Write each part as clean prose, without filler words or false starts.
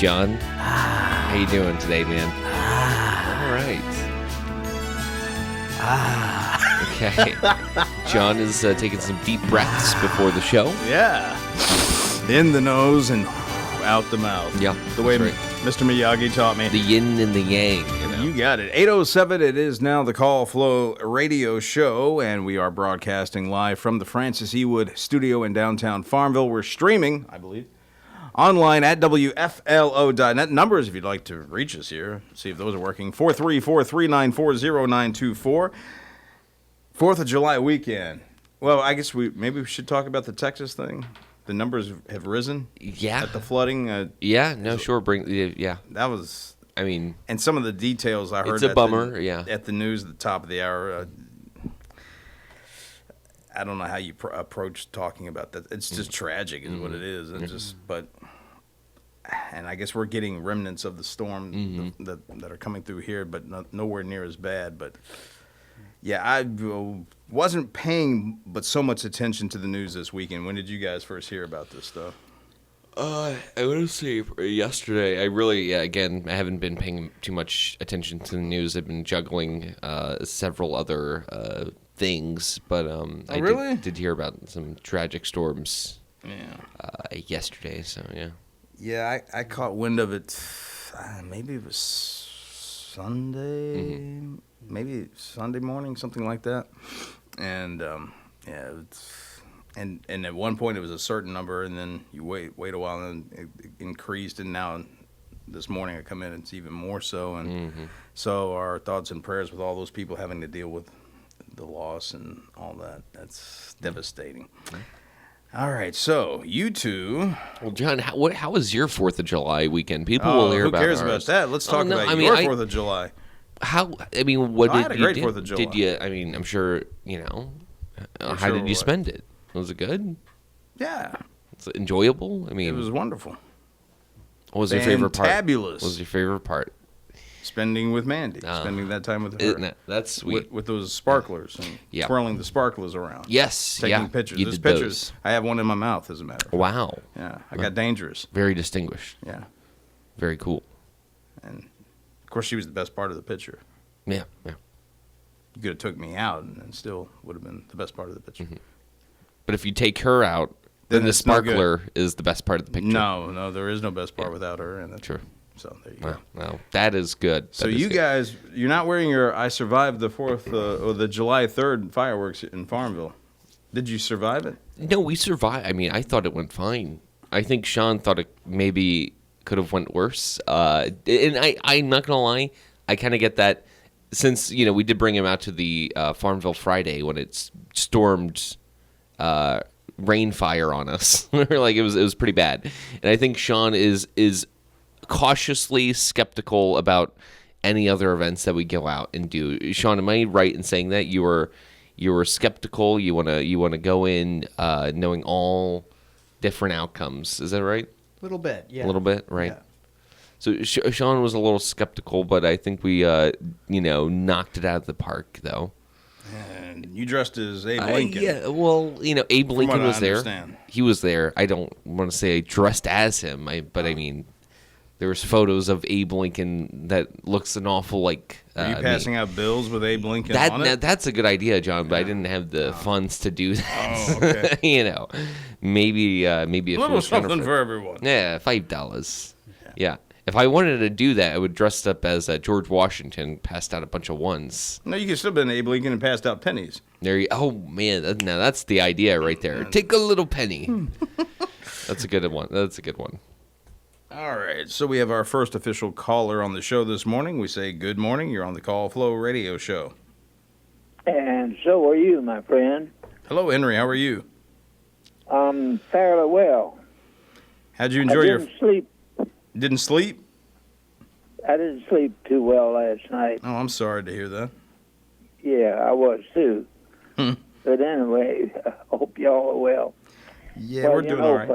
John. How you doing today, man? All right. Okay. John is taking some deep breaths before the show. Yeah. In the nose and out the mouth. Yeah, The way that's Mr. Miyagi taught me. The yin and the yang, you know. You got it. 8:07, it is now the Call Flow radio show, and we are broadcasting live from the Francis E. Wood studio in downtown Farmville. We're streaming, I believe, online at WFLO.net. Numbers, if you'd like to reach us here, see if those are working. 434-394-0924. 4th of July weekend. Well, I guess maybe we should talk about the Texas thing. The numbers have risen. Yeah. At the flooding. Yeah, no, sure. Yeah. That was... I mean... And some of the details I heard... It's a bummer, yeah. At the news at the top of the hour. I don't know how you approach talking about that. It's just tragic is what it is. And and I guess we're getting remnants of the storm that are coming through here, but nowhere near as bad. But yeah, I wasn't paying but so much attention to the news this weekend. When did you guys first hear about this stuff? I want to say yesterday. I really, again, I haven't been paying too much attention to the news. I've been juggling several other things, but I really? did hear about some tragic storms yesterday, so yeah. Yeah, I caught wind of it, maybe it was Sunday, maybe Sunday morning, something like that. And, and at one point it was a certain number, and then you wait a while, and it increased, and now this morning I come in and it's even more so. And so our thoughts and prayers with all those people having to deal with the loss and all that. That's devastating. All right, so you two. Well, John, how was your 4th of July weekend? People will hear about who cares ours. about that? Let's talk about your 4th of July. How? I mean, what I did had a you great do? 4th of July. Did you? I mean, I'm sure you know. How did you spend it? Was it good? Yeah, Was it enjoyable? I mean, it was wonderful. What was your favorite part? Fantabulous. What was your favorite part? Spending with Mandy, spending that time with her. That's sweet. With those sparklers and twirling the sparklers around. Yes, taking pictures. You There's did pictures. those. I have one in my mouth, as a matter of fact. Wow. Yeah, I got dangerous. Very distinguished. Yeah, very cool. And of course, she was the best part of the picture. Yeah. You could have took me out, and it still would have been the best part of the picture. But if you take her out, then the sparkler is the best part of the picture. No, there is no best part without her. And that's true. So there you go. Well, that is good. So you guys, you're not wearing your I survived the 4th or the July 3rd fireworks in Farmville. Did you survive it? No, we survived. I mean, I thought it went fine. I think Sean thought it maybe could have went worse. And I'm not going to lie, I kind of get that since, we did bring him out to the Farmville Friday when it stormed rainfire on us. Like it was pretty bad. And I think Sean is cautiously skeptical about any other events that we go out and do. Sean, am I right in saying that you were skeptical? You wanna go in knowing all different outcomes. Is that right? A little bit, yeah. A little bit, right? Yeah. So Sean was a little skeptical, but I think we knocked it out of the park, though. And you dressed as Abe Lincoln. Yeah, well, Abe Lincoln was there. Understand. He was there. I don't want to say I dressed as him, but I mean, there was photos of Abe Lincoln that looks an awful like. Are you passing out bills with Abe Lincoln on it? That's a good idea, John, but I didn't have the funds to do that. Oh, okay. Maybe if a little something for everyone. Yeah, $5. Yeah. If I wanted to do that, I would dress up as George Washington, passed out a bunch of ones. No, you could still have been Abe Lincoln and passed out pennies. Oh man, now that's the idea right there. Take a little penny. That's a good one. All right, so we have our first official caller on the show this morning. We say good morning. You're on the Call Flow radio show. And so are you, my friend. Hello, Henry. How are you? Fairly well. How'd you enjoy didn't sleep. Didn't sleep? I didn't sleep too well last night. Oh, I'm sorry to hear that. Yeah, I was too. But anyway, I hope y'all are well. Yeah, we're doing all right.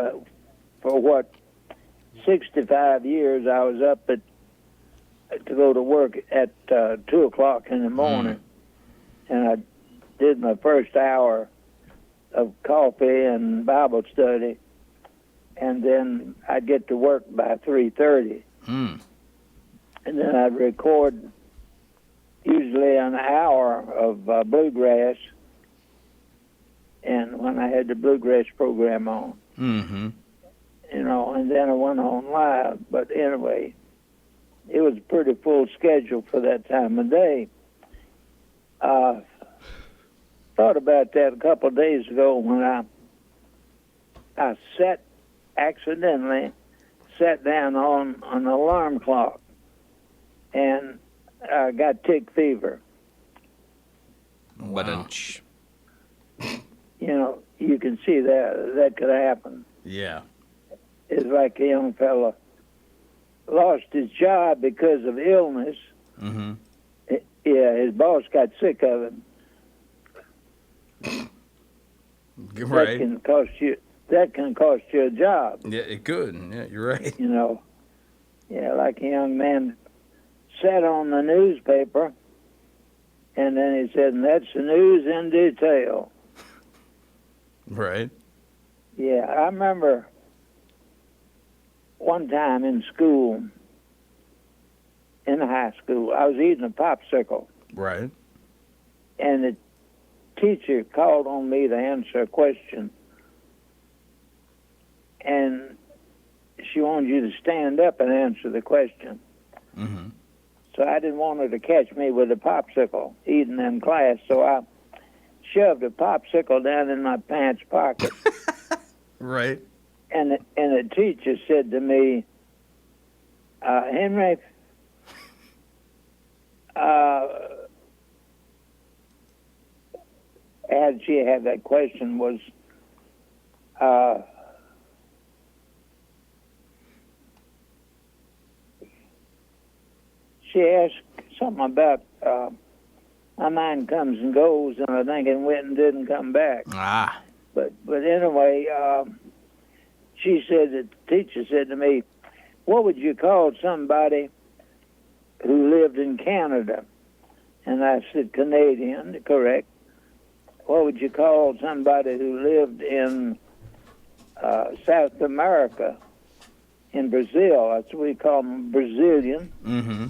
For 65 years, I was up to go to work at 2 o'clock in the morning, and I did my first hour of coffee and Bible study and then I'd get to work by 3:30, Hmm. and then I'd record usually an hour of bluegrass, and when I had the bluegrass program on, Mm-hmm. and then I went on live. But anyway, it was a pretty full schedule for that time of day. Thought about that a couple of days ago when I accidentally sat down on an alarm clock, and I got tick fever. Wow. You can see that could happen. Yeah. It's like a young fella lost his job because of illness. Mm-hmm. Yeah, his boss got sick of him. That Right. can cost you. That can cost you a job. Yeah, it could. Yeah, you're right. Yeah, like a young man sat on the newspaper, and then he said, "And that's the news in detail." Right. Yeah, I remember one time in school, in high school, I was eating a popsicle, Right. and the teacher called on me to answer a question, and she wanted you to stand up and answer the question. Mm-hmm. So I didn't want her to catch me with a popsicle eating in class, so I shoved a popsicle down in my pants pocket. Right. And the teacher said to me, Henry, as she had that question was, she asked something about my mind comes and goes, and I think it went and didn't come back. Ah. But anyway, she said that the teacher said to me, "What would you call somebody who lived in Canada?" And I said, "Canadian," correct. What would you call somebody who lived in South America, in Brazil? That's what we call them, Brazilian. Mm-hmm.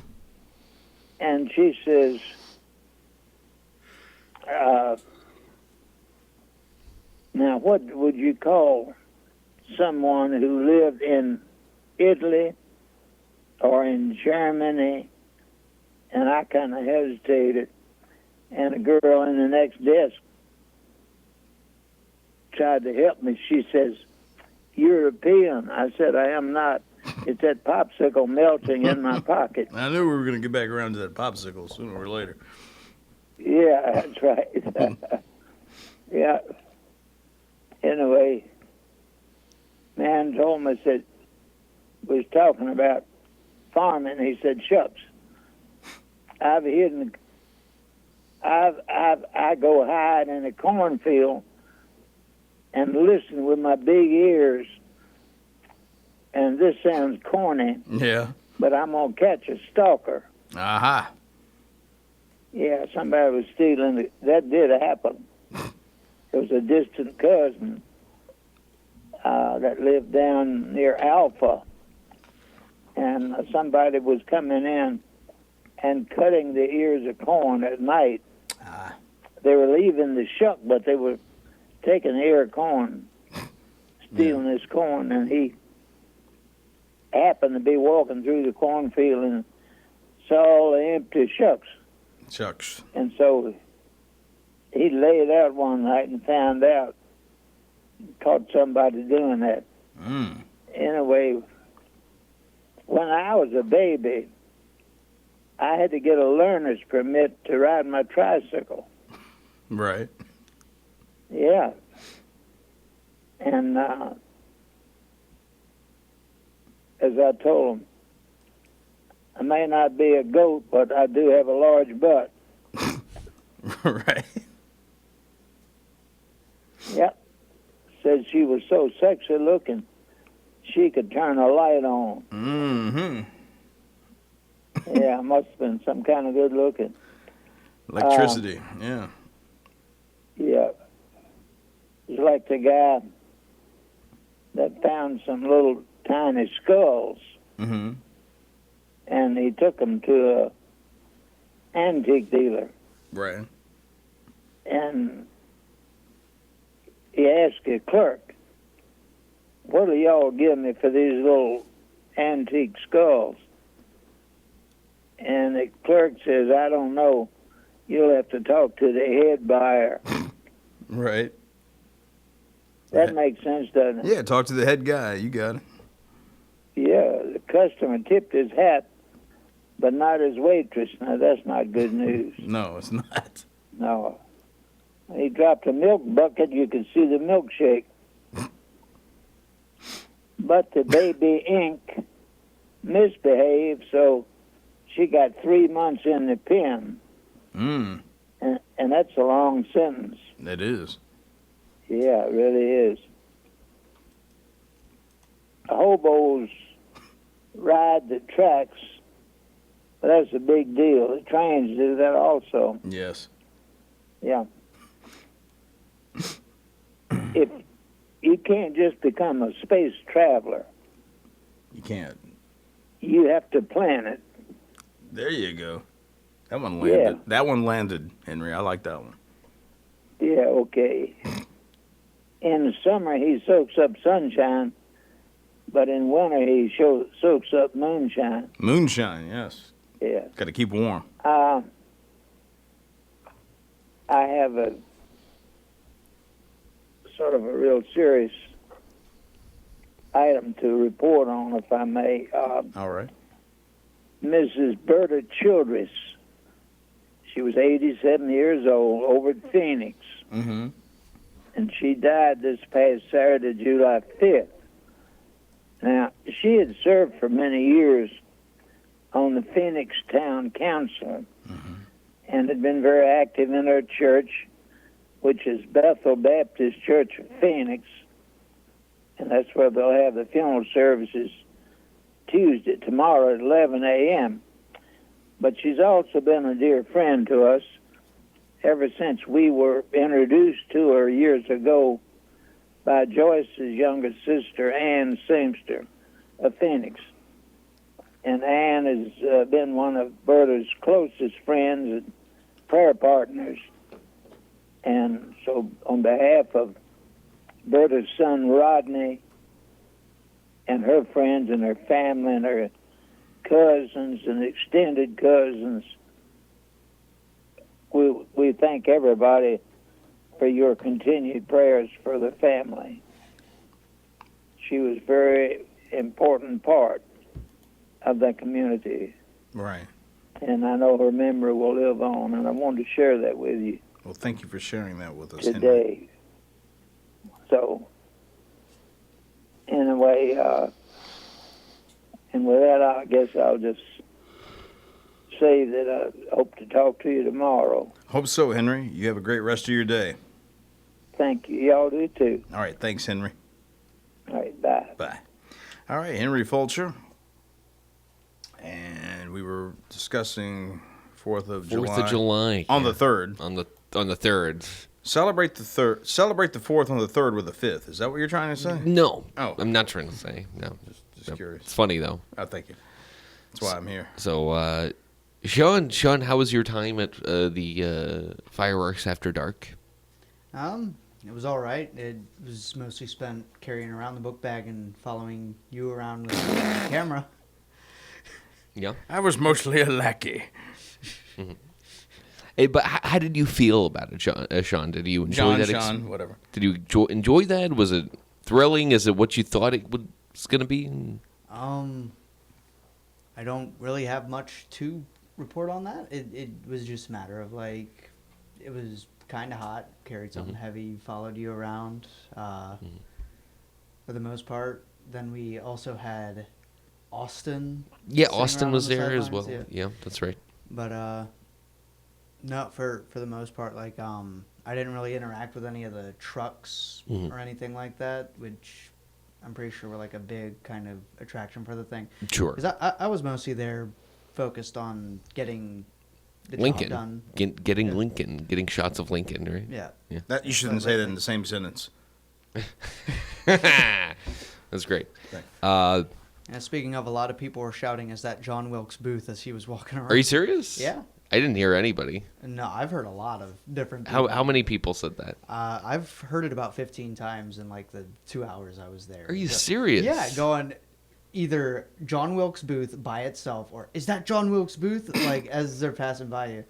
And she says, now what would you call someone who lived in Italy or in Germany? And I kind of hesitated. And a girl in the next desk tried to help me. She says, "European." I said, "I am not. It's that popsicle melting in my pocket." I knew we were going to get back around to that popsicle sooner or later. Yeah, that's right. Yeah. Anyway, man told me, said, we was talking about farming. He said, "Shucks, I go hide in a cornfield and listen with my big ears. And this sounds corny, Yeah. but I'm gonna catch a stalker." Aha. Yeah, somebody was stealing. That did happen. It was a distant cousin that lived down near Alpha, and somebody was coming in and cutting the ears of corn at night. Ah. They were leaving the shuck, but they were taking the ear of corn, stealing this corn, and he happened to be walking through the cornfield and saw all the empty shucks. Shucks. And so he laid out one night and found out, caught somebody doing that. Mm. Anyway, when I was a baby, I had to get a learner's permit to ride my tricycle. Right. Yeah. And as I told him, I may not be a goat, but I do have a large butt. Right. Yep. Said she was so sexy looking, she could turn a light on. Mm-hmm. Yeah, must have been some kind of good looking. Electricity. Yeah. Yeah. It's like the guy that found some little tiny skulls, Mm-hmm. and he took them to a antique dealer, Right. and he asked a clerk, "What'll y'all give me for these little antique skulls?" And the clerk says, "I don't know. You'll have to talk to the head buyer." Right. That makes sense, doesn't it? Yeah, talk to the head guy. You got it. Yeah, the customer tipped his hat, but not his waitress. Now, that's not good news. No, it's not. No. He dropped a milk bucket. You could see the milkshake. But the baby ink misbehaved, so she got 3 months in the pen. Mm, And that's a long sentence. it is. Yeah, it really is. Hobos ride the tracks. That's a big deal. The trains do that also. Yes. Yeah. If you can't just become a space traveler, You can't. you have to plan it. There you go. That one landed. Yeah. That one landed, Henry. I like that one. Yeah, okay. In the summer, he soaks up sunshine, but in winter, he soaks up moonshine. Moonshine, yes. Yeah. Got to keep warm. I have a sort of a real serious item to report on, if I may. All right. Mrs. Berta Childress. She was 87 years old, over at Phoenix, Mm-hmm. and she died this past Saturday, July 5th. Now, she had served for many years on the Phoenix Town Council and had been very active in her church, which is Bethel Baptist Church of Phoenix, and that's where they'll have the funeral services tomorrow at 11 a.m. But she's also been a dear friend to us ever since we were introduced to her years ago by Joyce's younger sister, Ann Singster of Phoenix. And Ann has been one of Berta's closest friends and prayer partners. And so on behalf of Berta's son, Rodney, and her friends and her family and her cousins and extended cousins, we thank everybody for your continued prayers for the family. She was a very important part of the community, Right. and I know her memory will live on, and I wanted to share that with you Well, thank you for sharing that with us, Henry. today. So, anyway, and with that, I guess I'll just say that I hope to talk to you tomorrow. Hope so, Henry. You have a great rest of your day. Thank you. Y'all do too. All right. Thanks, Henry. All right, bye. Bye. All right, Henry Fulcher. And we were discussing 4th of July. 4th of July. On the 3rd. On the 3rd. Celebrate the 3rd. Celebrate the 4th on the 3rd with the 5th. Is that what you're trying to say? No. Oh. I'm not trying to say. No. Just No. curious. It's funny, though. Oh, thank you. That's why I'm here. So, Sean, how was your time at the Fireworks After Dark? It was all right. It was mostly spent carrying around the book bag and following you around with the camera. Yeah. I was mostly a lackey. Hey, but how did you feel about it, Sean? Did you enjoy that? Sean, whatever. Did you enjoy that? Was it thrilling? Is it what you thought it was going to be? I don't really have much to report on that. It was just a matter of like, it was kind of hot, carried something heavy, followed you around for the most part. Then we also had Austin. Yeah, sitting Austin around was on the there as sidelines, well. Yeah, that's right. But no, for the most part, like I didn't really interact with any of the trucks or anything like that, which I'm pretty sure were like a big kind of attraction for the thing. Sure. Because I was mostly there focused on getting the Lincoln. job done. Getting Yeah. Lincoln. Getting shots of Lincoln, right? Yeah. That you shouldn't say that in the same sentence. That's great. Thanks. And speaking of, a lot of people were shouting, "Is that John Wilkes Booth?" as he was walking around. Are you serious? Yeah. I didn't hear anybody. No, I've heard a lot of different people. How many people said that? I've heard it about 15 times in like the 2 hours I was there. Are you serious? Yeah, going either John Wilkes Booth by itself or is that John Wilkes Booth? Like as they're passing by you.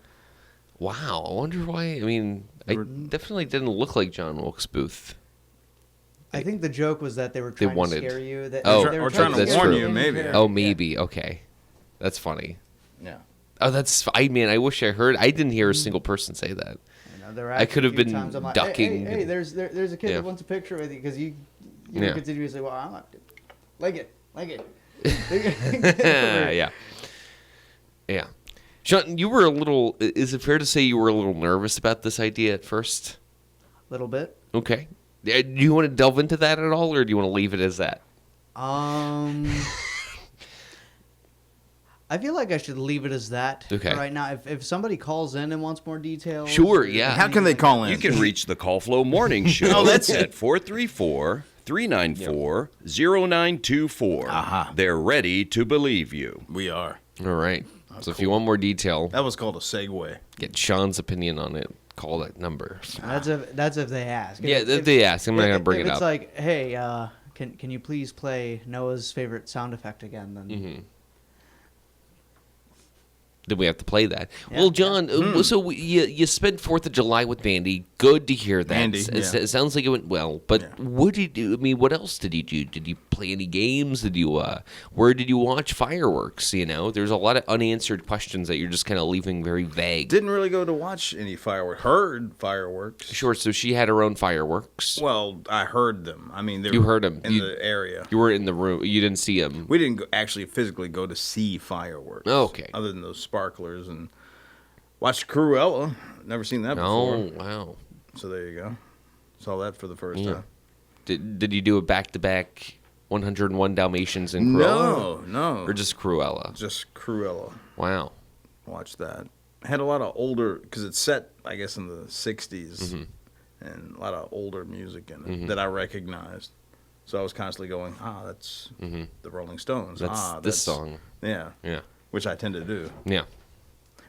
Wow. I wonder why. I mean, I definitely didn't look like John Wilkes Booth. I think the joke was that they were trying wanted- to scare you. That Oh, they were or trying to that's warn true. you, maybe. Oh, maybe. Okay. That's funny. Yeah. Oh, that's. I mean, I wish I heard. I didn't hear a single person say that. You know, there were I could have actually a few been times I'm like, ducking Hey, and- there's a kid Yeah. that wants a picture with you because you Yeah. continuously. Well, I'm not. Like it. Yeah. Yeah. Sean, you were a little. Is it fair to say you were a little nervous about this idea at first? Little bit. Okay. Do you want to delve into that at all, or do you want to leave it as that? I feel like I should leave it as that Okay. for right now. If somebody calls in and wants more details, Sure, or yeah. How can they call in? You can reach the Call Flow Morning Show Oh, that's at 434-394-0924. Aha. They're ready to believe you. We are. All right. So if you want more detail, That was called a segue. get Sean's opinion on it. Call that number. That's if they ask. Yeah, if they ask. I'm not gonna bring if it it's up. like, hey, can you please play Noah's favorite sound effect again? Then Mm-hmm. Did we have to play that? Yeah, Well, John, so you spent 4th of July with Mandy. Good to hear that. Mandy, It sounds like it went well. But Yeah. what did you do? I mean, what else did you do? Did you play any games? Did you? Where did you watch fireworks? You know, there's a lot of unanswered questions that you're just kind of leaving very vague. Didn't really go to watch any fireworks. Heard fireworks. Sure. So she had her own fireworks. Well, I heard them. I mean, they You were heard 'em. in You- the area. You were in the room. You didn't see them. We didn't actually physically go to see fireworks. Oh, okay. Other than those sparklers and watched Cruella. Never seen that before. Oh, wow. So there you go. Saw that for the first Yeah. time. Did you do a back-to-back 101 Dalmatians and Cruella? No. Or just Cruella? Just Cruella. Wow. Watched that. Had a lot of older, because it's set, I guess, in the 60s. Mm-hmm. And a lot of older music in it that I recognized. So I was constantly going, that's the Rolling Stones. That's this song. Yeah. Yeah. Which I tend to do. Yeah.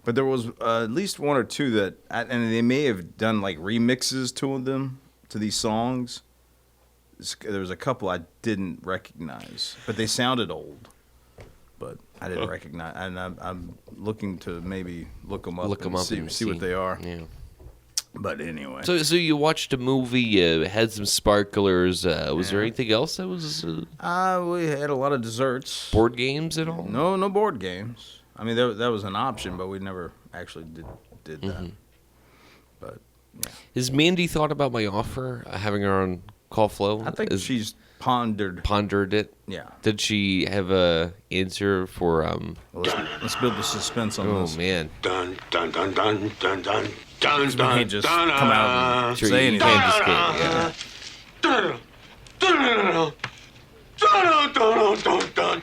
But there was at least one or two that, and they may have done like remixes to them, to these songs. There was a couple I didn't recognize, but they sounded old. But I didn't recognize, and I'm looking to maybe look them up, and see what they are. Yeah. But anyway, So you watched a movie, had some sparklers. Was there anything else that was we had a lot of desserts. board games at all? No board games. I mean, that was an option, but we never actually did that. Mm-hmm. But yeah, Has Mandy thought about my offer, having her on Call Flow? I think she's pondered. pondered it. Yeah. Did she have a answer for? Well, let's build the suspense on Oh this. man, Dun dun dun dun dun dun dun We dun can't just dun, come out and sure say you anything. can't just get, yeah. dun, dun, dun, dun, dun, dun.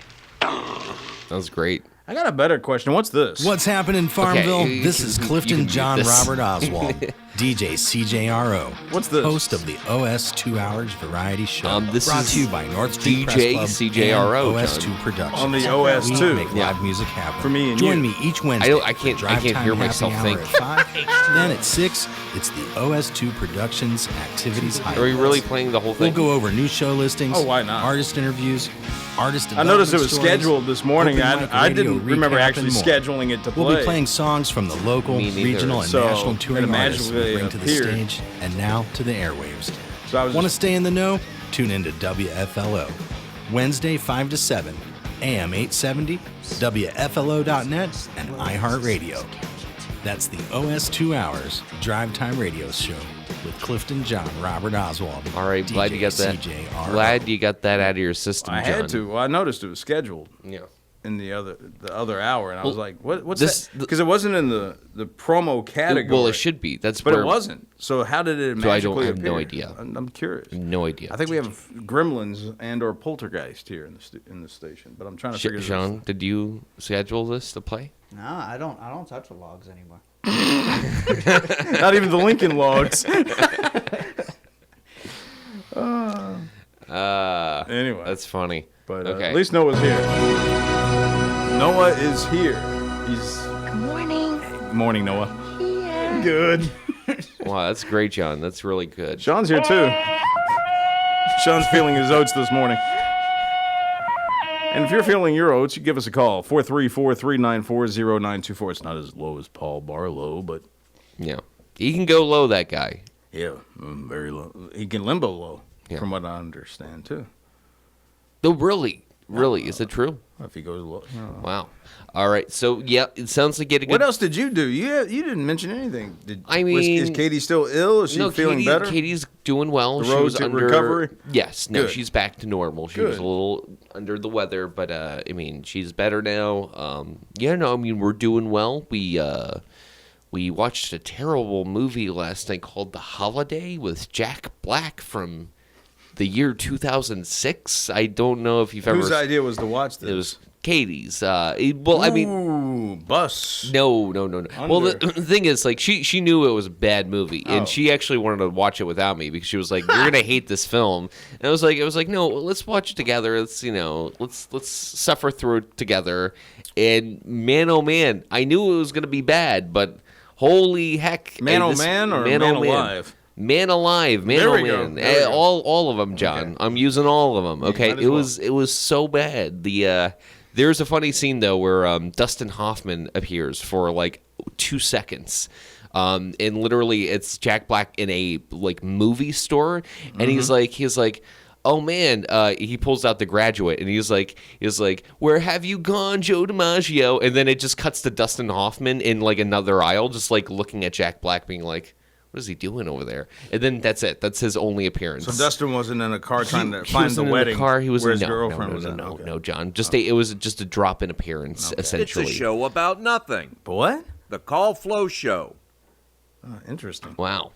That was great. I got a better question. What's this? What's happening, Farmville? Okay, This you is can Clifton mute John this. Robert Oswald, DJ CJRO. What's this? Host of the OS 2 Hours Variety Show. This brought is to you by North Street DJ Press Club CJRO, and OS2 John. Productions. On the OS2. We make Yeah. live music happen. For me and Join you. me each Wednesday. I can't- for I can't Drive hear Time myself Happy think. Hour at 5. Then at 6, it's the OS2 Productions Activities Are we Highlights. really playing the whole We'll thing? go over new show listings. Oh, why not? Artist interviews, artist I noticed it was development stories, scheduled this morning. open mic I radio didn't remember recap, actually and more. scheduling it to play. We'll be playing songs from the local, Me neither. regional, and So, national touring it artists we magically bring to the appeared. stage and now to the airwaves. So I was Want to just- stay in the know? Tune into WFLO. Wednesday 5 to 7, AM 870, WFLO.net, and iHeartRadio. That's the OS 2 Hours Drive Time Radio Show with Clifton John Robert Oswald. All right, glad you got that. CJRO. Glad you got that out of your system, I John. had to. Well, I noticed it was scheduled Yeah. in the other hour, and I was Well, like, "What's this- that?" Because it wasn't in the promo category. Well, it should be. That's but where it wasn't. So how did it So I magically don't- I have no appear? idea. I'm curious. No idea. I think we have Gremlins and/or Poltergeist here in the station, but I'm trying to figure this Sean, did you schedule this to play? No, I don't touch the logs anymore. Not even the Lincoln Logs. Anyway. That's funny. But okay. at least Noah's here. Noah is here. He's. Good morning. Good morning, Noah. Yeah. Good. Wow, that's great, John. That's really good. Sean's here too. Sean's feeling his oats this morning. And if you're feeling your oats, you give us a call. 434-394-0924. It's not as low as Paul Barlow, but Yeah. He can go low, that guy. yeah, very low. He can limbo low, Yeah. from what I understand too. No, really? Really? Is it true? If he goes low. Wow. All right. So, yeah, it sounds like you had a good... What else did you do? You didn't mention anything. Is mean- Katie still ill? Is she feeling better? Katie's doing well. The She road was to under recovery? Yes. No, Good. she's back to normal. She was Good. a little under the weather, but I mean, she's better now. Yeah, no, I mean, we're doing well. We watched a terrible movie last night called The Holiday with Jack Black from the year 2006. I don't know if you've ever... Whose idea was to watch this? It was Katie's. Well, I mean... Ooh, bus. No. Well, the thing is, like, she knew it was a bad movie, and Oh. she actually wanted to watch it without me because she was like, "You're gonna hate this film." And I was like, "No, let's watch it together. Let's suffer through it together." And man, oh man, I knew it was gonna be bad, but holy heck, Man, hey, oh this- man, or Man Alive? Man Alive, Man There oh we go, man, there we go. all of them, John. Okay. I'm using all of them. Okay, might as it was so bad. There's a funny scene though where Dustin Hoffman appears for like 2 seconds. And literally it's Jack Black in a like movie store, and he's like, "Oh man," he pulls out The Graduate, and he's like, "Where have you gone, Joe DiMaggio?" And then it just cuts to Dustin Hoffman in like another aisle, just like looking at Jack Black, being like, "What is he doing over there?" And then that's it. That's his only appearance. So Dustin wasn't in a car trying to He find wasn't the in wedding. car. He was where his no, girlfriend no, was in. no, Okay. no, John. It was just a drop in appearance, It's essentially. a show about nothing. What? The Call Flow Show. Oh, interesting. Wow.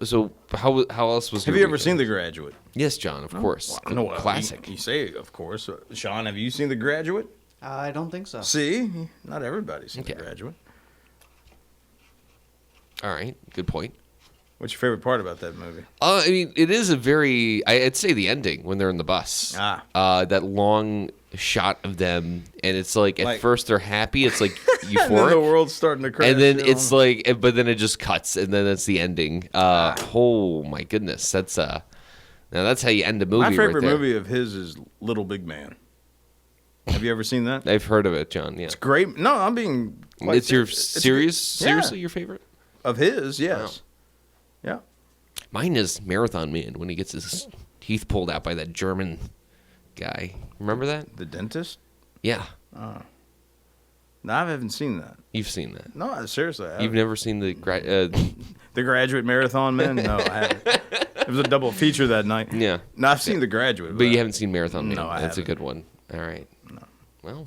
So how else was? Have your you ever weekend? seen The Graduate? Yes, John. Of course. No, Classic. You say, of course. Sean, have you seen The Graduate? I don't think so. See, not everybody's seen Okay. The Graduate. All right. Good point. What's your favorite part about that movie? I mean, it is a very. I'd say the ending when they're in the bus. That long shot of them, and it's like at Like- first they're happy. It's like And then the euphoric. world's starting to crash. And then down. it's like, but then it just cuts, and then that's the ending. Oh my goodness, that's now that's how you end a movie. My favorite right there. movie of his is Little Big Man. Have you ever seen that? I've heard of it, John. Yeah, It's great. No, I'm being. quite- it's your it's serious, good. Yeah. seriously your favorite. Of his, yes. Yeah. Mine is Marathon Man when he gets his teeth pulled out by that German guy. Remember that? The Dentist? Yeah, No, I haven't seen that. you've seen that. No, seriously. I You've haven't. never seen the The Graduate Marathon Man? No, I haven't. It was a double feature that night. yeah, No, I've seen The Graduate. but you haven't seen Marathon Man. No, I That's a haven't. good one. All right. No. Well,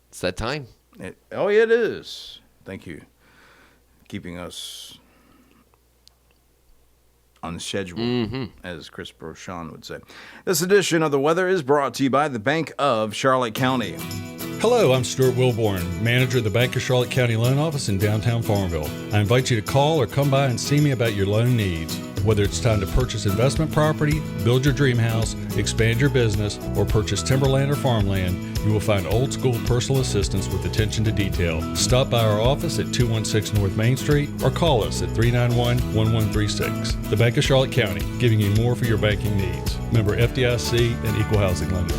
it's that time. Yeah, it is. Thank you. Keeping us on schedule, as Chris Brochon would say. This edition of The Weather is brought to you by the Bank of Charlotte County. Hello, I'm Stuart Wilborn, manager of the Bank of Charlotte County Loan Office in downtown Farmville. I invite you to call or come by and see me about your loan needs. Whether it's time to purchase investment property, build your dream house, expand your business, or purchase timberland or farmland, you will find old school personal assistance with attention to detail. Stop by our office at 216 North Main Street or call us at 391-1136. The Bank of Charlotte County, giving you more for your banking needs. Member FDIC and Equal Housing Lender.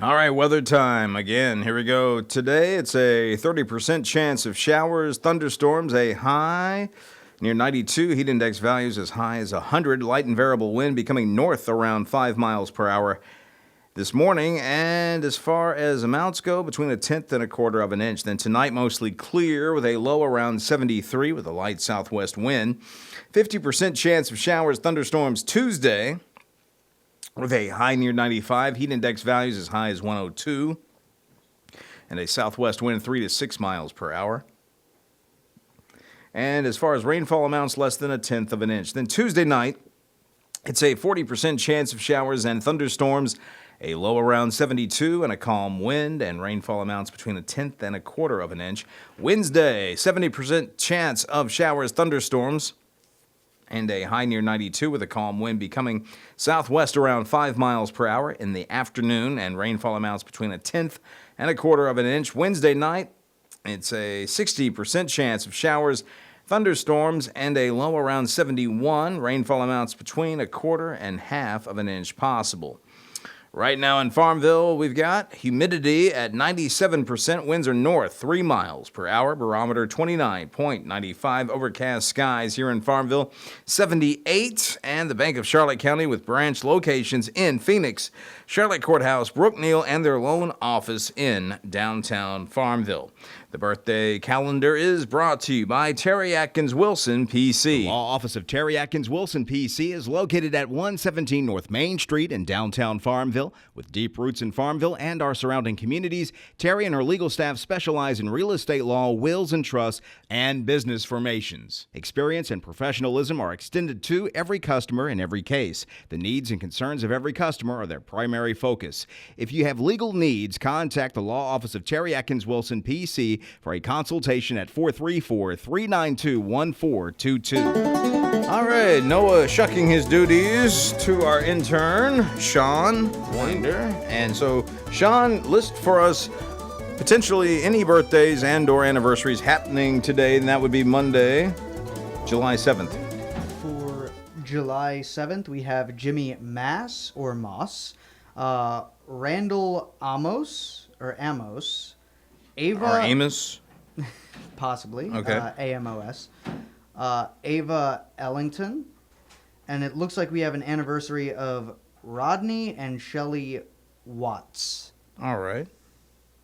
All right, weather time again. Here we go. Today it's a 30% chance of showers, thunderstorms, a high near 92. Heat index values as high as 100. Light and variable wind becoming north around 5 miles per hour this morning. And as far as amounts go, between a tenth and a quarter of an inch. Then tonight mostly clear with a low around 73 with a light southwest wind. 50% chance of showers, thunderstorms Tuesday, with a high near 95, heat index values as high as 102, and a southwest wind 3 to 6 miles per hour. And as far as rainfall amounts, less than a tenth of an inch. Then Tuesday night, it's a 40% chance of showers and thunderstorms, a low around 72, and a calm wind, and rainfall amounts between a tenth and a quarter of an inch. Wednesday, 70% chance of showers, thunderstorms, and a high near 92 with a calm wind becoming southwest around 5 miles per hour in the afternoon, and rainfall amounts between 1/10 and 1/4 of an inch. Wednesday night, it's a 60% chance of showers, thunderstorms, and a low around 71. Rainfall amounts between 1/4 and 1/2 of an inch possible. Right now in Farmville, we've got humidity at 97%. Winds are north 3 miles per hour. Barometer 29.95. Overcast skies here in Farmville. 78. And the Bank of Charlotte County with branch locations in Phoenix, Charlotte Courthouse, Brookneal, and their lone office in downtown Farmville. The birthday calendar is brought to you by Terry Atkins Wilson, PC. Law office of Terry Atkins Wilson, PC, is located at 117 North Main Street in downtown Farmville. With deep roots in Farmville and our surrounding communities, Terry and her legal staff specialize in real estate law, wills and trusts, and business formations. Experience and professionalism are extended to every customer in every case. The needs and concerns of every customer are their primary focus. If you have legal needs, contact the law office of Terry Atkins Wilson, PC, for a consultation at 434-392-1422. All right, Noah shucking his duties to our intern, Sean Winder. And so, Sean, list for us potentially any birthdays and or anniversaries happening today, and that would be Monday, July 7th. For July 7th, we have Jimmy Mass or Moss, Randall Amos, Ava... Or Amos. Possibly. Okay. AMOS. Ava Ellington. And it looks like we have an anniversary of Rodney and Shelley Watts. All right.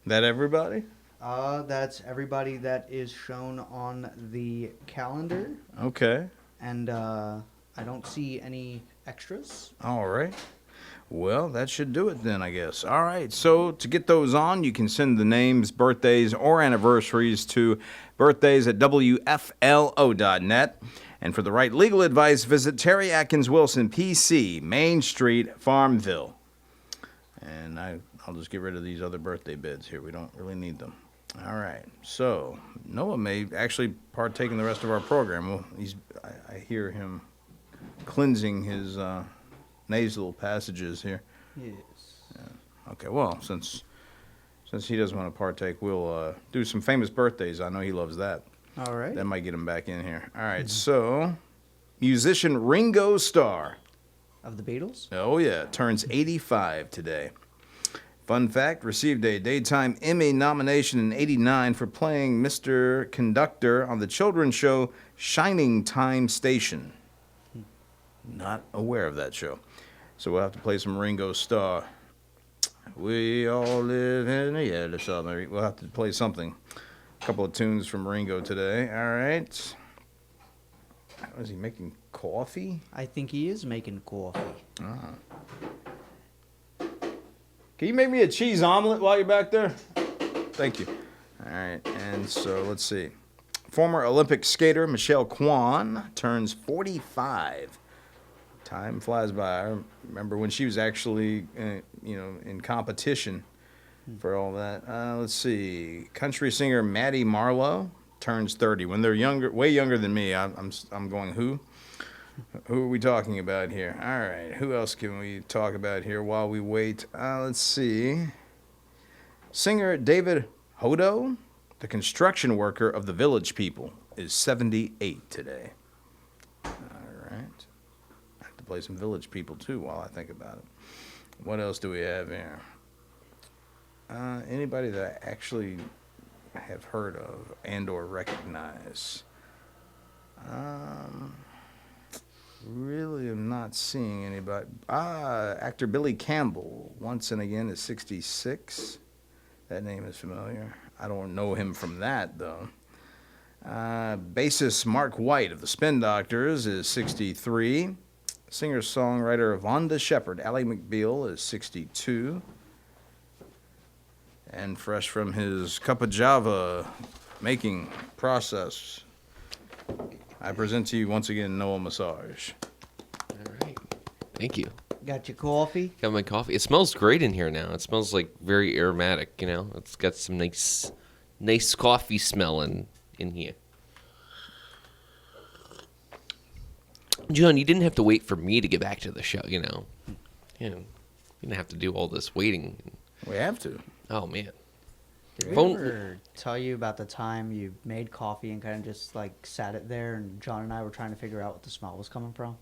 That everybody? That's everybody that is shown on the calendar. Okay. And I don't see any extras. All right. Well, that should do it then, I guess. All right, so to get those on, you can send the names, birthdays, or anniversaries to birthdays@WFLO.net. And for the right legal advice, visit Terry Atkins Wilson, PC, Main Street, Farmville. And I'll just get rid of these other birthday bids here. We don't really need them. All right, so Noah may actually partake in the rest of our program. Well, I hear him cleansing his... nasal passages here. Yes. Yeah. Okay, well, since he doesn't want to partake, we'll do some famous birthdays. I know he loves that. All right. That might get him back in here. All right, so musician Ringo Starr. Of the Beatles? Oh, yeah, turns 85 today. Fun fact, received a Daytime Emmy nomination in 89 for playing Mr. Conductor on the children's show Shining Time Station. Not aware of that show. So we'll have to play some Ringo Starr. We all live in a yellow submarine. We'll have to play something. A couple of tunes from Ringo today. All right. Is he making coffee? I think he is making coffee. Can you make me a cheese omelet while you're back there? Thank you. All right. And so let's see. Former Olympic skater Michelle Kwan turns 45. Time flies by. I remember when she was actually, in competition for all that. Let's see. Country singer Maddie Marlowe turns 30. When they're younger, way younger than me, I'm going, who? Who are we talking about here? All right. Who else can we talk about here while we wait? Let's see. Singer David Hodo, the construction worker of the Village People, is 78 today. Play some Village People too while I think about it. What else do we have here? Anybody that I actually have heard of and or recognize? Really am not seeing anybody. Actor Billy Campbell, once and again, is 66. That name is familiar. I don't know him from that though. Bassist Mark White of the Spin Doctors is 63. Singer-songwriter Vonda Shepard, Ally McBeal, is 62. And fresh from his cup of Java making process, I present to you once again Noah Massage. All right. Thank you. Got your coffee? Got my coffee. It smells great in here now. It smells like very aromatic, It's got some nice coffee smell in here. John, you didn't have to wait for me to get back to the show, you know. You didn't have to do all this waiting. We have to. Oh, man. Did we Phone- ever tell you about the time you made coffee and kind of just like sat it there, and John and I were trying to figure out what the smell was coming from?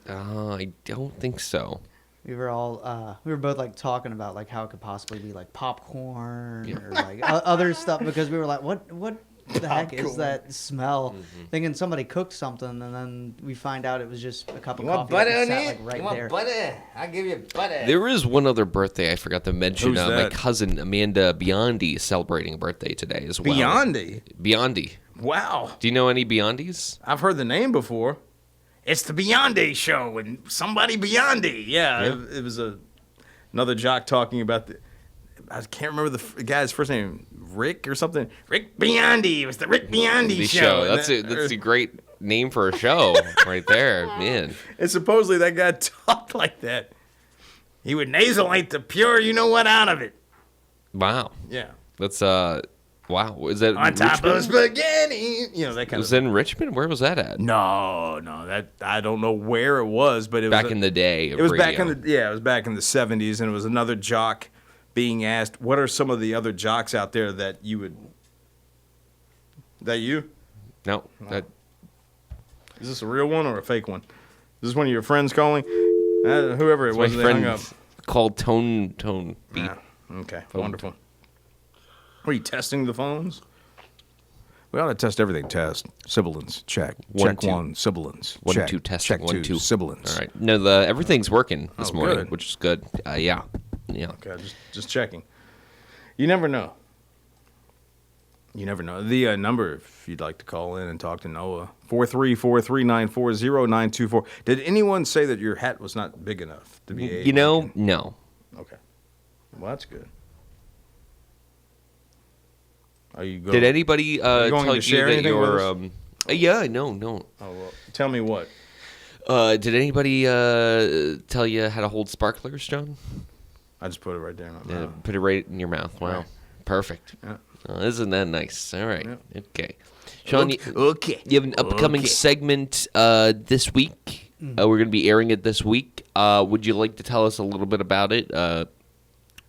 I don't think so. We were all we were both like talking about like how it could possibly be like popcorn Yeah. or like other stuff, because we were like, what the heck is that smell? Thinking somebody cooked something, and then we find out it was just a cup of coffee that was sat, like, right there. butter? I'll give you butter. There is one other birthday I forgot to mention. Who's My that? cousin Amanda Biondi is celebrating a birthday today as well. Biondi? Biondi. Wow. Do you know any Biondis? I've heard the name before. It's the Biondi show and somebody Biondi. Yeah, Yeah. It was another jock talking about I can't remember the guy's first name, Rick or something. Rick Biondi. It was the Rick Biondi The show. That's a great name for a show right there, man. And supposedly that guy talked like that. He would nasalate the pure you-know-what out of it. Wow. Yeah. That's wow. Is that On top of Richmond? spaghetti. You know, that kind Was of that in Richmond? Where was that at? No, that I don't know where it was, but it was Back in the day. It was back in it was back in the 70s, and it was another jock being asked, what are some of the other jocks out there that you would that you? No. That Is this a real one or a fake one? Is this one of your friends calling? Whoever it my was, they hung friend up. called Tone Beat. Yeah. Okay, wonderful. Are you testing the phones? We ought to test everything. Test. Sibilance. Check. One, Check two. one. Sibilance. 1, check. 2 testing. Check 1, 2. Sibilance. All right. No, everything's working this Oh, morning, good. which is good. Yeah. Okay, just checking. You never know. You never know. The number, if you'd like to call in and talk to Noah, 434-394-0924. Did anyone say that your hat was not big enough to be a... You know, no. Okay. Well, that's good. Are you going... Did anybody going tell to you share that anything with you're us? yeah, no. Oh, well, tell me what. Did anybody tell you how to hold sparklers, John? I just put it right there in my Yeah, mouth. put it right in your mouth. Wow. Right. Perfect. Yeah. Isn't that nice? All right. Yeah. Okay. Sean, Okay. you have an upcoming Okay. segment this week. We're going to be airing it this week. Would you like to tell us a little bit about it?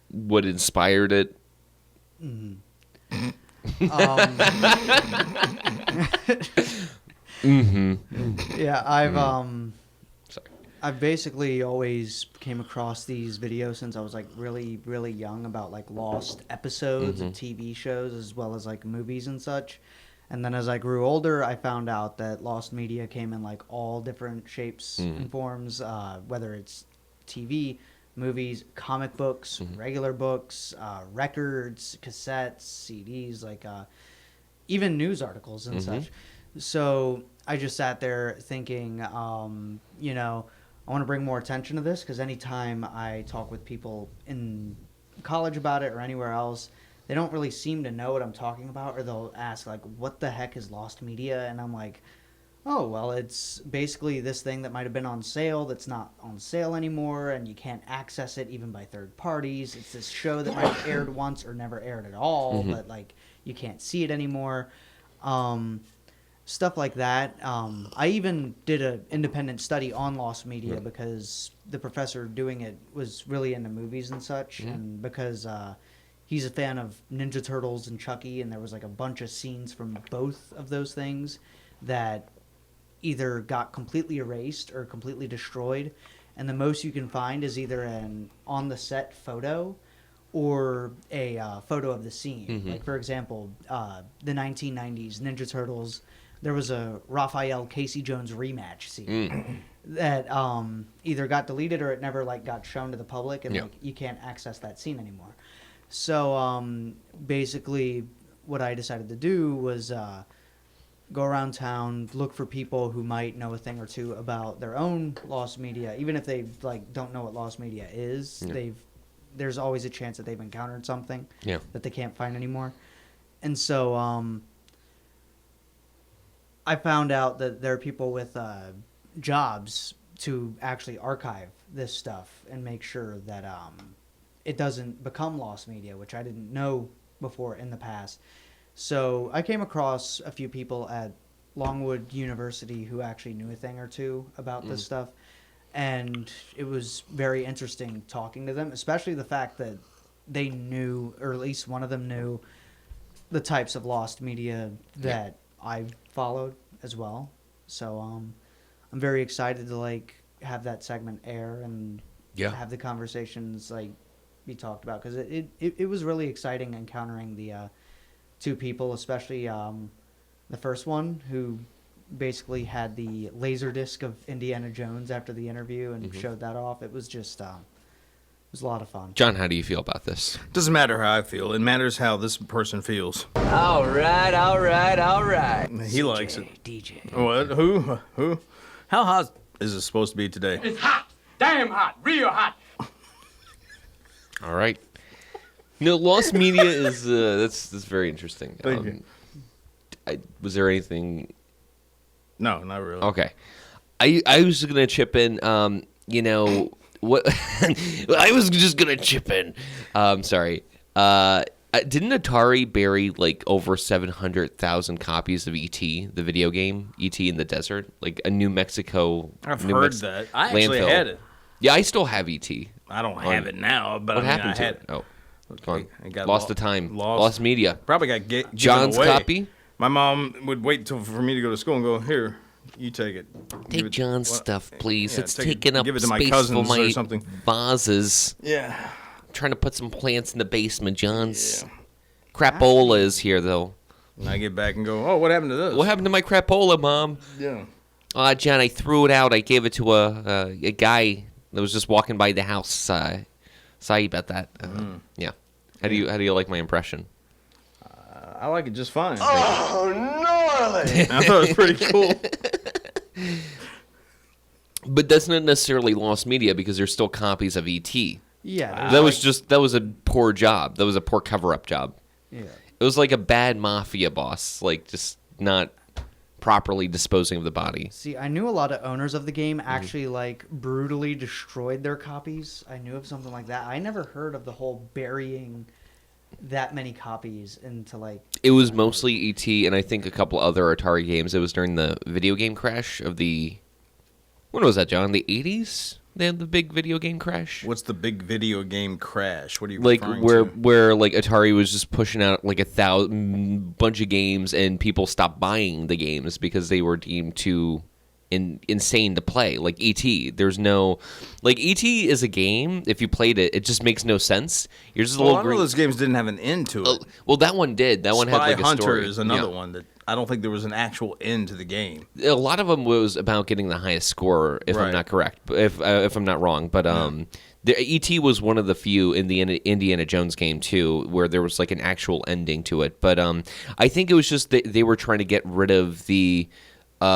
What inspired it? Yeah, Sorry. I've basically always came across these videos since I was like really, really young about like lost episodes of TV shows as well as like movies and such. And then as I grew older, I found out that lost media came in like all different shapes and forms, whether it's TV, movies, comic books, regular books, records, cassettes, CDs, like even news articles and such. So I just sat there thinking, you know, I want to bring more attention to this because anytime I talk with people in college about it or anywhere else, they don't really seem to know what I'm talking about, or they'll ask, like, what the heck is lost media? And I'm like, oh, well, it's basically this thing that might have been on sale that's not on sale anymore, and you can't access it even by third parties. It's this show that might have aired once or never aired at all, but, like, you can't see it anymore. Stuff like that. I even did an independent study on lost media because the professor doing it was really into movies and such, and because he's a fan of Ninja Turtles and Chucky, and there was like a bunch of scenes from both of those things that either got completely erased or completely destroyed, and the most you can find is either an on-the-set photo or a photo of the scene. Like, for example, the 1990s Ninja Turtles, there was a Raphael Casey Jones rematch scene that either got deleted or it never like got shown to the public, and like you can't access that scene anymore. So basically what I decided to do was go around town, look for people who might know a thing or two about their own lost media, even if they like don't know what lost media is. There's always a chance that they've encountered something that they can't find anymore. And so I found out that there are people with jobs to actually archive this stuff and make sure that it doesn't become lost media, which I didn't know before in the past. So I came across a few people at Longwood University who actually knew a thing or two about this stuff. And it was very interesting talking to them, especially the fact that they knew, or at least one of them knew, the types of lost media that I followed as well. So I'm very excited to like have that segment air and have the conversations like be talked about, because it was really exciting encountering the two people, especially the first one who basically had the laser disc of Indiana Jones after the interview and showed that off. It was just it was a lot of fun. John, how do you feel about this? Doesn't matter how I feel. It matters how this person feels. All right. He likes it. DJ. What? Who? How hot is it supposed to be today? It's hot. Damn hot. Real hot. All right. Lost media is that's very interesting. Thank you. Was there anything? No, not really. Okay. I was gonna chip in. What? I was just gonna chip in. Sorry. Didn't Atari bury like over 700,000 copies of E.T., the video game E.T. in the desert, like a New Mexico? I've heard that. I actually landfill. had it. Yeah, I still have E.T. I don't have it now, but What I mean, happened I to had it? Oh, gone. It got Lost to time. lost. Lost media. Probably got given John's away. copy. My mom would wait for me to go to school and go, here, you take it. Give Take it- John's what- stuff, please. yeah, It's take it- taking up give it to my space cousins for or my something. vases. Yeah. I'm trying to put some plants in the basement. John's crapola is here, though. And I get back and go, oh, what happened to this? What happened to my crapola, Mom? Yeah. John, I threw it out. I gave it to a guy that was just walking by the house. Sorry about that. Yeah. How do you like my impression? I like it just fine. Oh, gnarly. I thought it was pretty cool. But that's not necessarily lost media because there's still copies of E.T. Yeah. That was a poor job. That was a poor cover-up job. Yeah. It was like a bad mafia boss, like just not properly disposing of the body. See, I knew a lot of owners of the game actually like brutally destroyed their copies. I knew of something like that. I never heard of the whole burying that many copies into like. It was mostly E.T. and I think a couple other Atari games. It was during the video game crash of the. When was that, John? The 80s? They had the big video game crash. What's the big video game crash? What are you Like referring where to? where like Atari was just pushing out like a bunch of games and people stopped buying the games because they were deemed too insane to play. Like E.T. There's no like E.T. is a game. If you played it, it just makes no sense. You're just a Well, little a lot of green. those games didn't have an end to it. Well, that one did. That one had Spy like a Hunter story. is another Yeah. one that I don't think there was an actual end to the game. A lot of them was about getting the highest score, if I'm Right. not correct, if I'm not wrong. But the E.T. was one of the few in the Indiana Jones game too, where there was like an actual ending to it. But I think it was just they were trying to get rid of the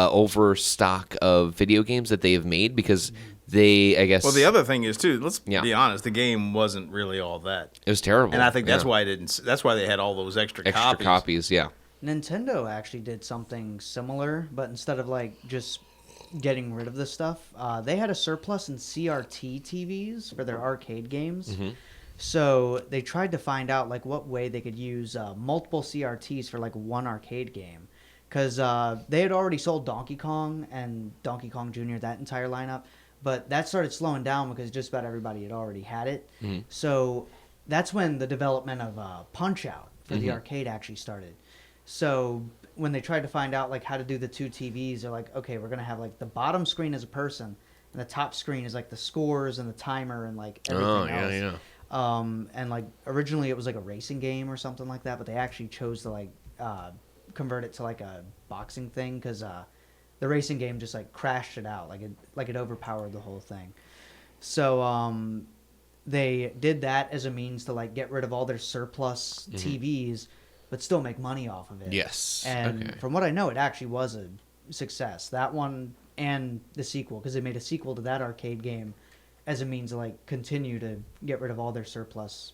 overstock of video games that they have made because they, I guess. Well, the other thing is too. Let's Yeah. be honest. The game wasn't really all that, it was terrible, and I think that's Yeah. why I didn't. That's why they had all those extra copies. Yeah. Nintendo actually did something similar, but instead of like just getting rid of the stuff, they had a surplus in CRT TVs for their arcade games. So they tried to find out like what way they could use multiple CRTs for like one arcade game, because they had already sold Donkey Kong and Donkey Kong Jr. that entire lineup, but that started slowing down because just about everybody had already had it. So that's when the development of Punch Out for the arcade actually started. So when they tried to find out like how to do the two TVs, they're like, okay, we're gonna have like the bottom screen as a person, and the top screen is like the scores and the timer and like everything else. And like originally it was like a racing game or something like that, but they actually chose to like convert it to like a boxing thing because the racing game just like crashed it out, like it overpowered the whole thing. So they did that as a means to like get rid of all their surplus TVs, but still make money off of it. Yes. And Okay. from what I know, it actually was a success. That one and the sequel, because they made a sequel to that arcade game as a means to like continue to get rid of all their surplus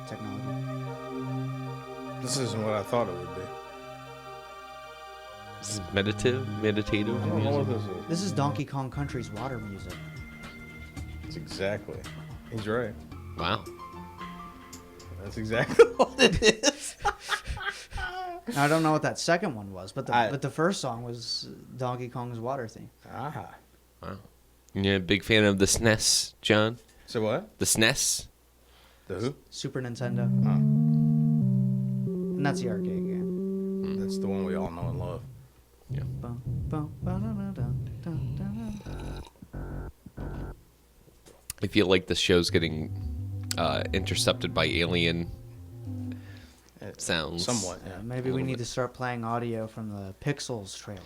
technology. This isn't what I thought it would be. This is meditative. I don't know what this is. This is Donkey Kong Country's water music. It's exactly. He's right. Wow. That's exactly what it is. I don't know what that second one was, but the first song was Donkey Kong's water theme. Ah. Wow. Yeah, big fan of the SNES, John. So what? The SNES. The who? Super Nintendo. Oh. And that's the arcade game. That's the one we all know and love. Yeah. Bum, bum, ba-da-da-da-da-da-da. I feel like this show's getting intercepted by alien sounds. Somewhat, yeah. Maybe we need to start playing audio from the Pixels trailer.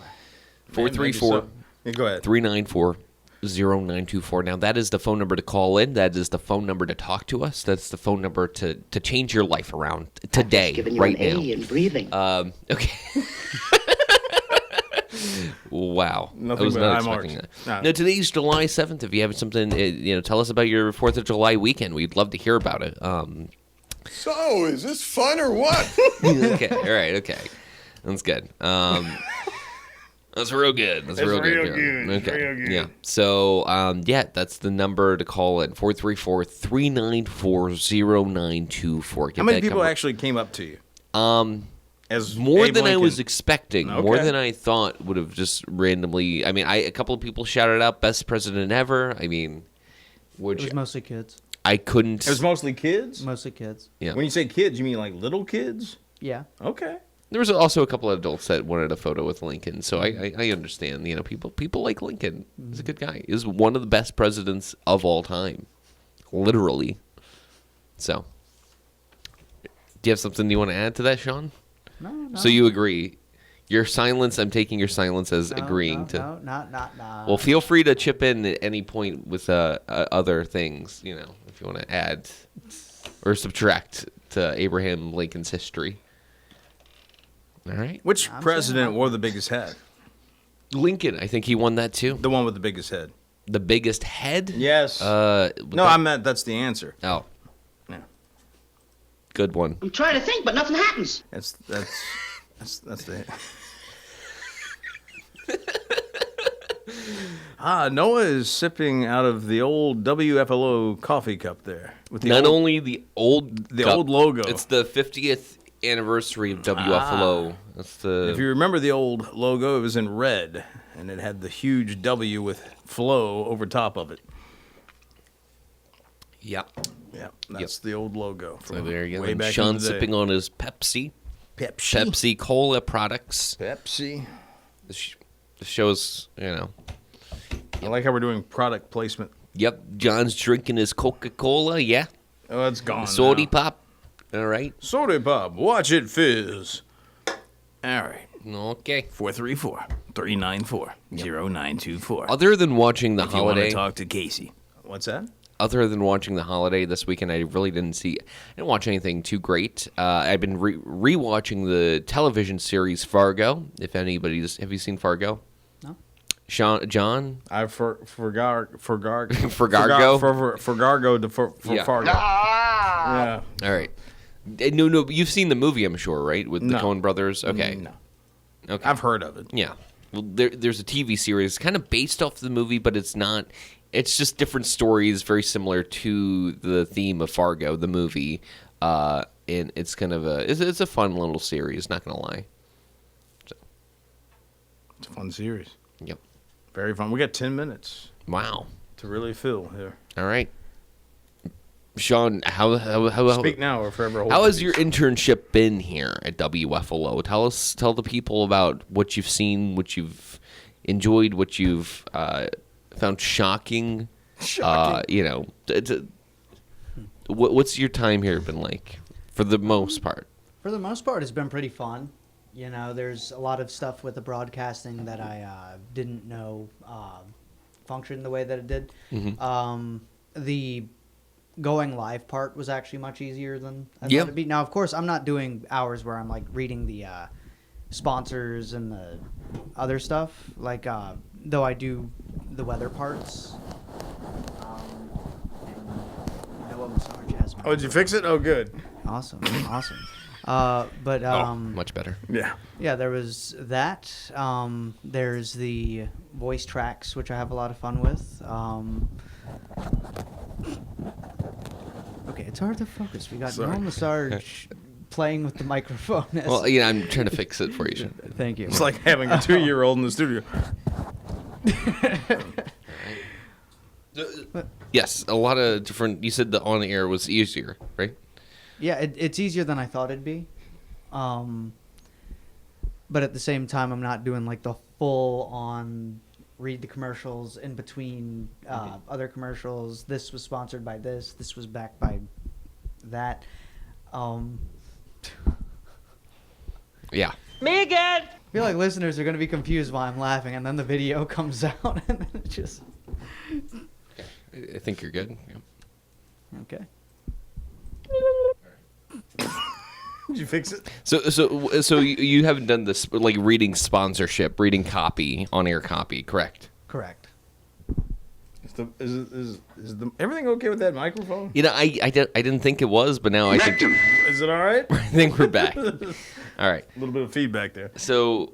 434 Yeah, go ahead. 394-0924. Now, that is the phone number to call in. That is the phone number to talk to us. That's the phone number to change your life around today, right now. Alien breathing. Okay. Wow. Nothing I was but not high expecting marks. that. No. No, today's July 7th. If you have something, tell us about your 4th of July weekend. We'd love to hear about it. So, is this fun or what? Okay. All right. Okay. That's good. That's real good. That's real good. good. Okay. Real good. Yeah. So, that's the number to call in. 434-394-0924. How many people actually came up to you? As More Abe than I Lincoln? was expecting. More Okay. than I thought would have just randomly. I mean, a couple of people shouted out "Best President Ever." I mean, It which was mostly kids. I couldn't. It was mostly kids? Mostly kids. Yeah. When you say kids, you mean like little kids? Yeah. Okay. There was also a couple of adults that wanted a photo with Lincoln, so I understand. People like Lincoln. He's a good guy. He's one of the best presidents of all time, literally. So, do you have something you want to add to that, Sean? No. So you agree? Your silence. I'm taking your silence as agreeing to. No, not. Well, feel free to chip in at any point with other things. If you want to add or subtract to Abraham Lincoln's history. All right. Which I'm president saying- wore the biggest head? Lincoln, I think he won that too. The one with the biggest head. The biggest head? Yes. No, I meant that's the answer. Oh. Yeah. Good one. I'm trying to think, but nothing happens. That's the. Noah is sipping out of the old WFLO coffee cup there. With the Not old, only the old old logo. It's the 50th anniversary of WFLO. That's the If you remember the old logo, it was in red, and it had the huge W with flow over top of it. Yeah. Yeah, that's the old logo. So From there you go. way And back in Sean the day. sipping on his Pepsi Pepsi. Cola products. Pepsi. The show's, I like how we're doing product placement. Yep, John's drinking his Coca-Cola, yeah. Oh, it's gone. Sody now. pop. All right. Soda pop. Watch it fizz. All right. Okay. 434-394-0924. Other than watching the If you want holiday, to talk to Casey. What's that? other than watching the holiday this weekend, I really didn't watch anything too great. I've been rewatching the television series Fargo. If anybody's, have you seen Fargo? No. John? I forgot Fargo? to Yeah. Fargo. Yeah. All right. No, you've seen the movie, I'm sure, right? With the No. Coen brothers? Okay. No. Okay. I've heard of it. Yeah. Well, there's a TV series kind of based off the movie, but it's not. It's just different stories, very similar to the theme of Fargo, the movie. And it's kind of it's a fun little series, not going to lie. So. It's a fun series. Yep. Very fun. We got 10 minutes Wow. to really fill here. All right. Sean, how Speak now or forever hold how your has your peace. internship been here at WFLO? Tell the people about what you've seen, what you've enjoyed, what you've found shocking. What's your time here been like for the most part? For the most part, it's been pretty fun. You know, there's a lot of stuff with the broadcasting that I didn't know functioned the way that it did. Mm-hmm. The going live part was actually much easier than I Yeah. thought it'd be. Now, of course, I'm not doing hours where I'm like reading the sponsors and the other stuff. Like, though I do the weather parts. And Noah Massage has my Oh, did you fix it? Oh, good. Awesome. Much better. Yeah. Yeah, there was that. There's the voice tracks, which I have a lot of fun with. Okay, it's hard to focus. We got Sorry. Noah Massage playing with the microphone. Well, yeah, I'm trying to fix it for you, Sean. Thank you. It's like having a 2-year-old in the studio. Yes, a lot of different. You said the on air was easier, right? Yeah, it's easier than I thought it'd be. But at the same time, I'm not doing like the full on read the commercials in between other commercials. This was sponsored by this. This was backed by that. Yeah. Me again. I feel like listeners are going to be confused why I'm laughing, and then the video comes out, and then it just... I think you're good. Yeah. Okay. Did you fix it? So you haven't done this like reading sponsorship, reading copy, on air copy, correct? Correct. Is everything okay with that microphone? You know, I didn't think it was, but now I think Is it all right? I think we're back. All right. A little bit of feedback there. So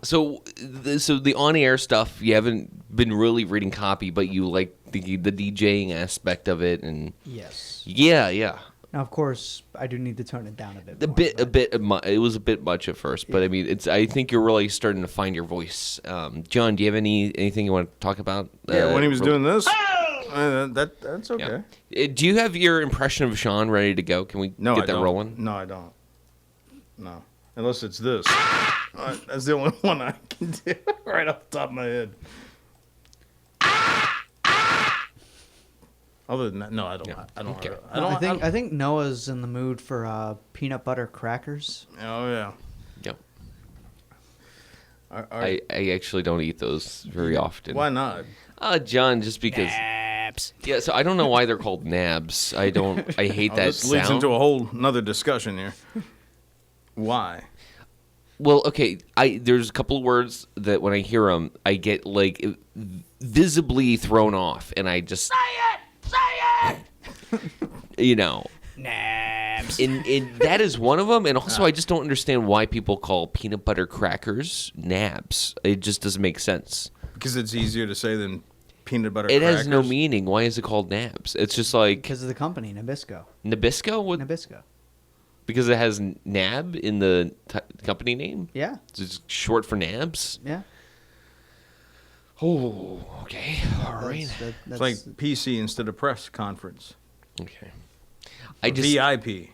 the on-air stuff, you haven't been really reading copy, but you like the DJing aspect of it, and Yes. yeah. Now, of course, I do need to tone it down a bit. It was a bit much at first, but I mean, I think you're really starting to find your voice. John, do you have anything you want to talk about? Yeah, when he was doing this, that's okay. Yeah. Do you have your impression of Sean ready to go? Can we No, get I that don't. rolling? No, I don't. No, unless it's this. That's the only one I can do right off the top of my head. Other than that, no, I don't. Yeah. I don't. Okay. I think Noah's in the mood for peanut butter crackers. Oh yeah. Yep. I I actually don't eat those very often. Why not? John, just because. Nabs. Yeah, so I don't know why they're called nabs. I hate that This leads sound. into a whole another discussion here. Why? Well, okay, there's a couple of words that when I hear them, I get like visibly thrown off, and I just say it, you know, nabs. And that is one of them. And also, I just don't understand why people call peanut butter crackers nabs. It just doesn't make sense. Because it's easier to say than peanut butter. It crackers. has no meaning. Why is it called nabs? It's just like Because of the company, Nabisco. Nabisco. What? Nabisco. Because it has nab in the company name. Yeah. It's just short for nabs. Yeah. Oh, okay. All right. It's like PC instead of press conference. Okay. VIP.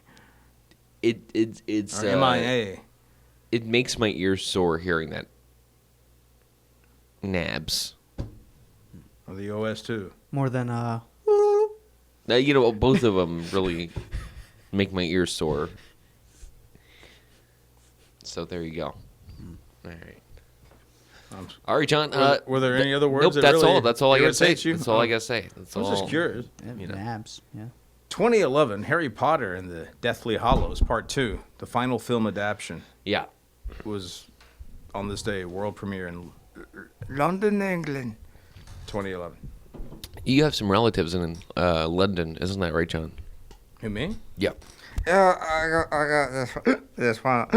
It's Or MIA. It makes my ears sore hearing that. Nabs. Or the OS 2. More than Now, you know, both of them really make my ears sore. So there you go. All right. All right, John. Were there any other words? Nope, that that's really all. That's all I gotta say. irritate you? That's all I gotta say. That's I was all. just curious. You know. Nabs. Yeah. 2011, Harry Potter and the Deathly Hallows Part 2, the final film adaptation, Yeah. was on this day, world premiere in London, England. 2011. You have some relatives in London, isn't that right, John? Who, me? Yep. Yeah, I got this one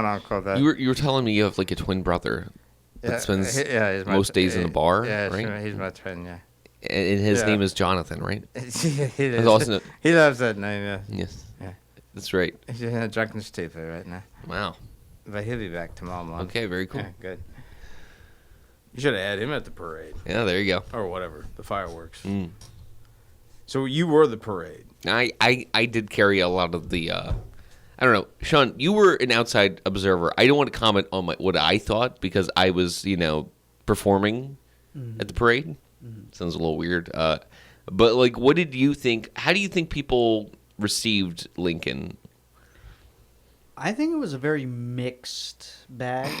uncle that. You were telling me you have like a twin brother that spends he's my most days in the bar, yeah, right? he's my twin, yeah. And his Yeah. name is Jonathan, right? he That's also he loves that name, yeah. yes. Yeah. That's right. He's in a drunken stupor right now. Wow. But he'll be back tomorrow morning. Okay, very cool. Yeah, good. You should have had him at the parade. Yeah, there you go. Or whatever, the fireworks. Mm. So you were the parade. I did carry a lot of the. I don't know, Sean. You were an outside observer. I don't want to comment on what I thought because I was, performing at the parade. Sounds a little weird. But like, what did you think? How do you think people received Lincoln? I think it was a very mixed bag.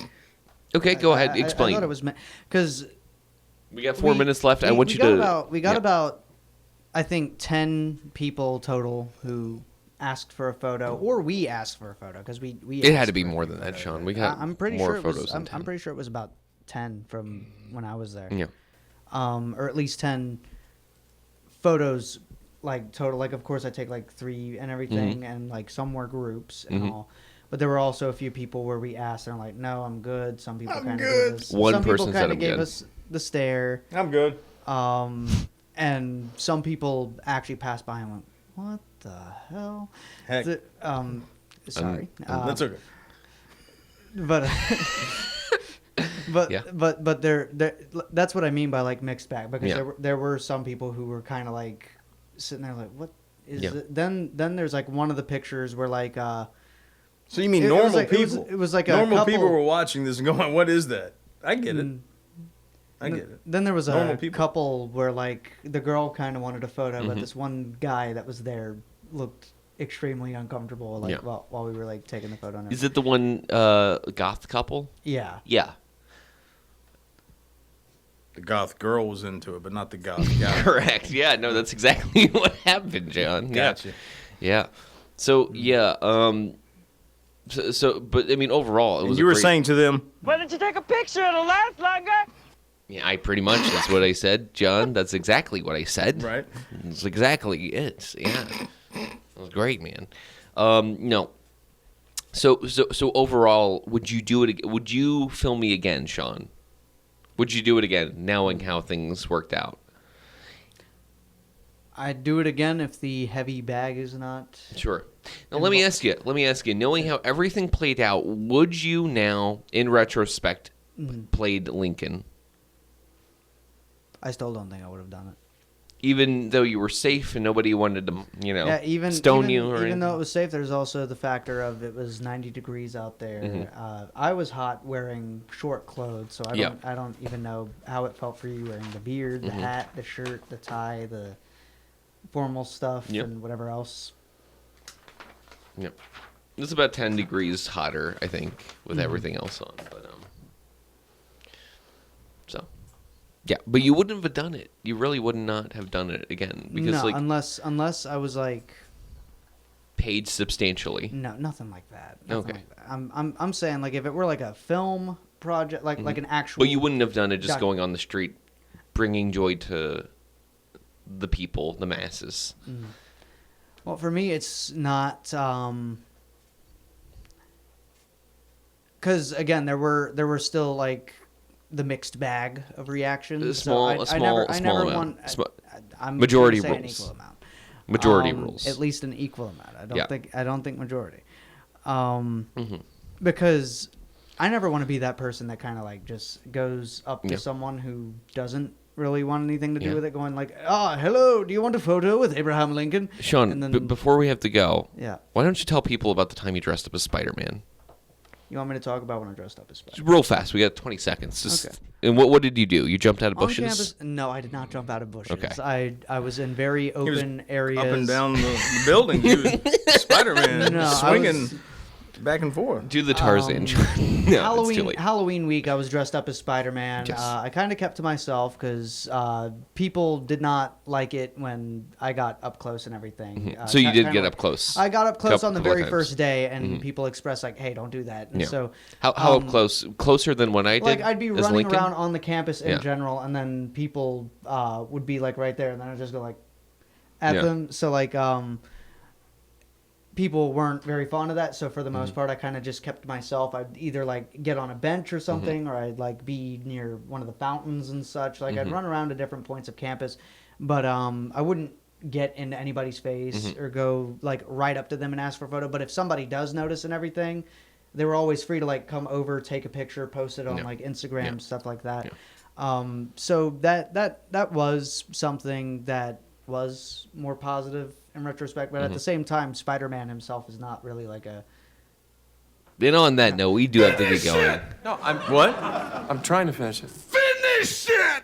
Okay, go ahead. Explain. I thought it was because we got 4 minutes left. I want you to. We got about, I think, 10 people total who asked for a photo, or we asked for a photo because we. It had to be more than that, Sean. We got. I'm pretty more sure it photos was. than 10. I'm pretty sure it was about 10 from when I was there. Yeah. Or at least 10 photos, like total. Like, of course, I take like 3 and everything, and like some were groups and all. But there were also a few people where we asked, and like, no, I'm good. Some people kind of gave us. One some person people said, kind "I'm of gave good." us the stare. I'm good. And some people actually passed by and went, "What the hell? Heck. Sorry. That's okay. But but Yeah. but there that's what I mean by like mixed bag, because Yeah. there were some people who were kind of like sitting there like, what is Yeah. it? Then there's like one of the pictures where like So you mean it was normal like- it was- people? it was like a normal couple- people were watching this and going, "What is that?" I get it. I get it. Then there was Normal a people. couple where like the girl kind of wanted a photo, Mm-hmm. but this one guy that was there looked extremely uncomfortable like Yeah. while we were like taking the photo. And Is it the one goth couple? Yeah. Yeah. The goth girl was into it, but not the goth guy. Correct. Yeah. No, that's exactly what happened, John. Gotcha. Yeah. So yeah. But I mean, overall, it And was. you a were great- saying to them, Why don't you take a picture? It'll last longer. Yeah, I pretty much. That's what I said, John. That's exactly what I said. right? That's exactly it. Yeah. That was great, man. No. So overall, would you do it? Would you film me again, Sean? Would you do it again, knowing how things worked out? I'd do it again if the heavy bag is not. Sure. Now let me ask you. Knowing how everything played out, would you now, in retrospect, played Lincoln, I still don't think I would have done it. even though you were safe and nobody wanted to, Yeah, even stone even, you or even anything? though it was safe, there's also the factor of it was 90 degrees out there. Mm-hmm. I was hot wearing short clothes, so Yeah. I don't even know how it felt for you wearing the beard, Mm-hmm. the hat, the shirt, the tie, the formal stuff, Yep. and whatever else. Yep. It's about 10 degrees hotter, I think, with everything else on. But so yeah, but you wouldn't have done it. You really would not have done it again because No, like unless I was like, paid substantially. no, nothing like that. Nothing Okay. like that. I'm saying like if it were like a film project, like an actual. But you wouldn't have done it just Doc- going on the street, bringing joy to the people, the masses. Well, for me, it's not. Because again, there were still like the mixed bag of reactions. A small amount. I'm Majority gonna say an rules. equal amount. Majority rules. At least an equal amount. Yeah. I don't think majority. Because I never want to be that person that kind of like just goes up to Yeah. someone who doesn't really want anything to do Yeah. with it, going like, hello, do you want a photo with Abraham Lincoln?" Sean, And then, before we have to go, yeah, why don't you tell people about the time you dressed up as Spider-Man? you want me to talk about when I dressed up as Spider? Real fast. We got 20 seconds. Just, Okay. And what did you do? You jumped out of On bushes? campus? No, I did not jump out of bushes. Okay. I was in very He was open areas. up and down the building, Spider-Man No, I swinging was- back and forth. Do the Tarzan. no, it's too late. Halloween week, I was dressed up as Spider-Man. Yes. I kind of kept to myself because people did not like it when I got up close and everything. So you did kinda get like- up close. I got up close on the Couple very times. first day, and people expressed like, "Hey, don't do that." And Yeah. so How up close? Closer than when I did? like I'd be as running Lincoln? around on the campus in Yeah. general, and then people would be like right there, and then I'd just go like at Yeah. them. So like people weren't very fond of that. So for the Mm-hmm. most part, I kind of just kept to myself. I'd either like get on a bench or something, Mm-hmm. or I'd like be near one of the fountains and such. Like Mm-hmm. I'd run around to different points of campus, but I wouldn't get into anybody's face Mm-hmm. or go like right up to them and ask for a photo. But if somebody does notice and everything, they were always free to like come over, take a picture, post it on Yeah. like Instagram, Yeah. stuff like that. Yeah. So that was something that was more positive in retrospect, but at the same time, Spider-Man himself is not really like a. And on that note, we do have to get going. No, I'm What? I'm trying to finish it. Finish it!